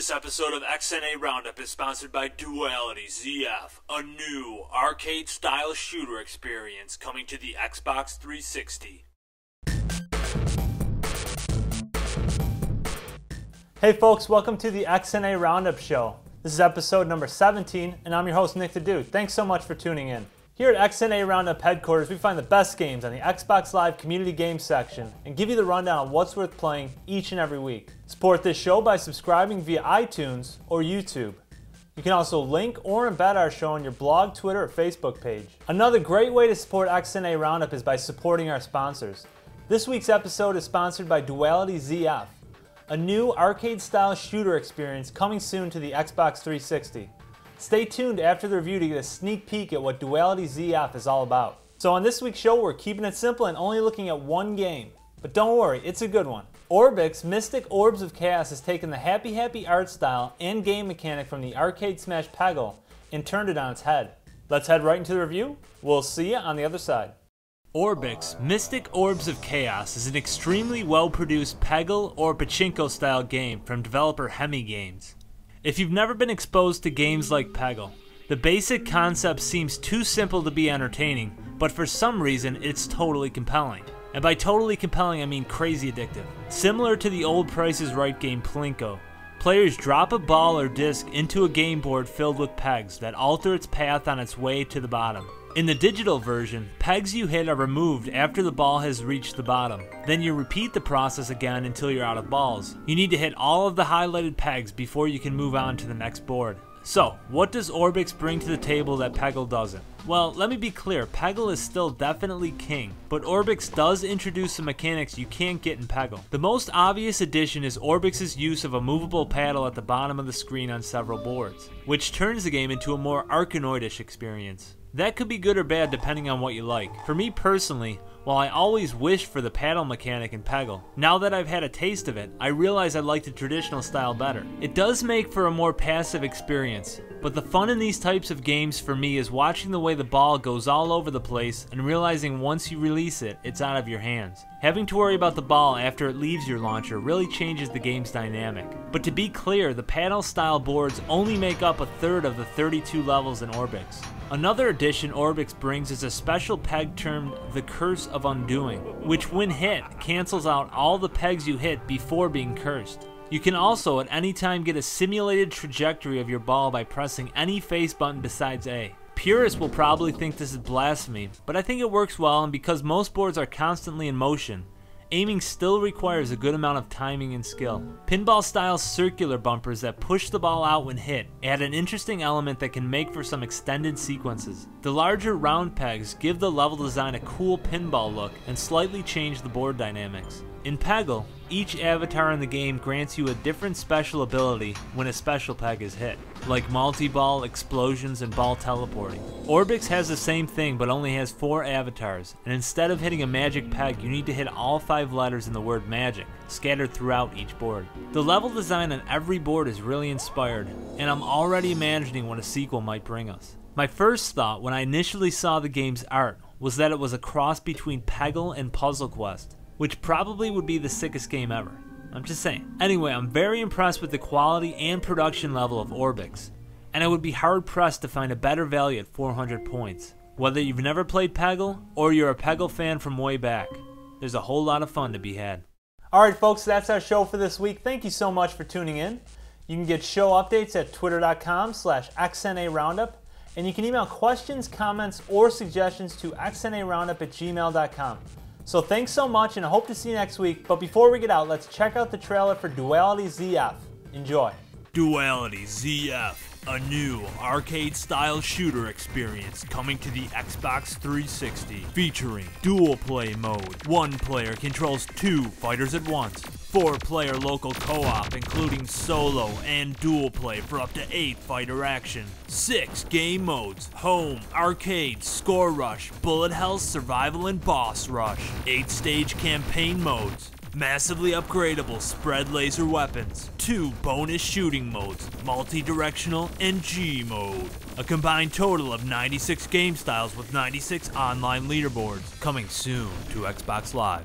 This episode of XNA Roundup is sponsored by Duality ZF, a new arcade-style shooter experience coming to the Xbox 360. Hey folks, welcome to the XNA Roundup show. This is episode number 17, and I'm your host, Nick the Dude. Thanks so much for tuning in. Here at XNA Roundup headquarters, we find the best games on the Xbox Live community games section and give you the rundown on what's worth playing each and every week. Support this show by subscribing via iTunes or YouTube. You can also link or embed our show on your blog, Twitter, or Facebook page. Another great way to support XNA Roundup is by supporting our sponsors. This week's episode is sponsored by Duality ZF, a new arcade-style shooter experience coming soon to the Xbox 360. Stay tuned after the review to get a sneak peek at what Duality ZF is all about. So on this week's show, we're keeping it simple and only looking at one game. But don't worry, it's a good one. Orbyx Mystic Orbs of Chaos has taken the happy art style and game mechanic from the arcade smash Peggle and turned it on its head. Let's head right into the review. We'll see you on the other side. Orbyx Mystic Orbs of Chaos is an extremely well-produced Peggle or pachinko style game from developer Hemi Games. If you've never been exposed to games like Peggle, the basic concept seems too simple to be entertaining, but for some reason it's totally compelling. And by totally compelling I mean crazy addictive. Similar to the old Price is Right game Plinko, players drop a ball or disc into a game board filled with pegs that alter its path on its way to the bottom. In the digital version, pegs you hit are removed after the ball has reached the bottom. Then you repeat the process again until you're out of balls. You need to hit all of the highlighted pegs before you can move on to the next board. So, what does Orbyx bring to the table that Peggle doesn't? Well, let me be clear, Peggle is still definitely king, but Orbyx does introduce some mechanics you can't get in Peggle. The most obvious addition is Orbyx's use of a movable paddle at the bottom of the screen on several boards, which turns the game into a more Arkanoid-ish experience. That could be good or bad depending on what you like. For me personally, while I always wished for the paddle mechanic in Peggle, now that I've had a taste of it, I realize I like the traditional style better. It does make for a more passive experience, but the fun in these types of games for me is watching the way the ball goes all over the place and realizing once you release it, it's out of your hands. Having to worry about the ball after it leaves your launcher really changes the game's dynamic. But to be clear, the paddle style boards only make up a third of the 32 levels in Orbyx. Another addition Orbyx brings is a special peg termed the Curse of Undoing, which when hit, cancels out all the pegs you hit before being cursed. You can also at any time get a simulated trajectory of your ball by pressing any face button besides A. Purists will probably think this is blasphemy, but I think it works well, and because most boards are constantly in motion, aiming still requires a good amount of timing and skill. Pinball-style circular bumpers that push the ball out when hit add an interesting element that can make for some extended sequences. The larger round pegs give the level design a cool pinball look and slightly change the board dynamics. In Peggle, each avatar in the game grants you a different special ability when a special peg is hit, like multi-ball, explosions, and ball teleporting. Orbyx has the same thing but only has 4 avatars, and instead of hitting a magic peg, you need to hit all 5 letters in the word magic, scattered throughout each board. The level design on every board is really inspired, and I'm already imagining what a sequel might bring us. My first thought when I initially saw the game's art was that it was a cross between Peggle and Puzzle Quest, which probably would be the sickest game ever. I'm just saying. Anyway, I'm very impressed with the quality and production level of Orbyx, and I would be hard pressed to find a better value at 400 points. Whether you've never played Peggle, or you're a Peggle fan from way back, there's a whole lot of fun to be had. Alright folks, that's our show for this week. Thank you so much for tuning in. You can get show updates at twitter.com/XNA Roundup, and you can email questions, comments, or suggestions to xnaroundup@gmail.com. So thanks so much, and I hope to see you next week. But before we get out, let's check out the trailer for Duality ZF. Enjoy. Duality ZF, a new arcade-style shooter experience coming to the Xbox 360, featuring dual play mode. One player controls 2 fighters at once. 4-player local co-op including solo and dual play for up to 8 fighter action. 6 game modes: home, arcade, score rush, bullet hell, survival, and boss rush. 8 stage campaign modes. Massively upgradable spread laser weapons. 2 bonus shooting modes, multi-directional and G mode. A combined total of 96 game styles with 96 online leaderboards. Coming soon to Xbox Live.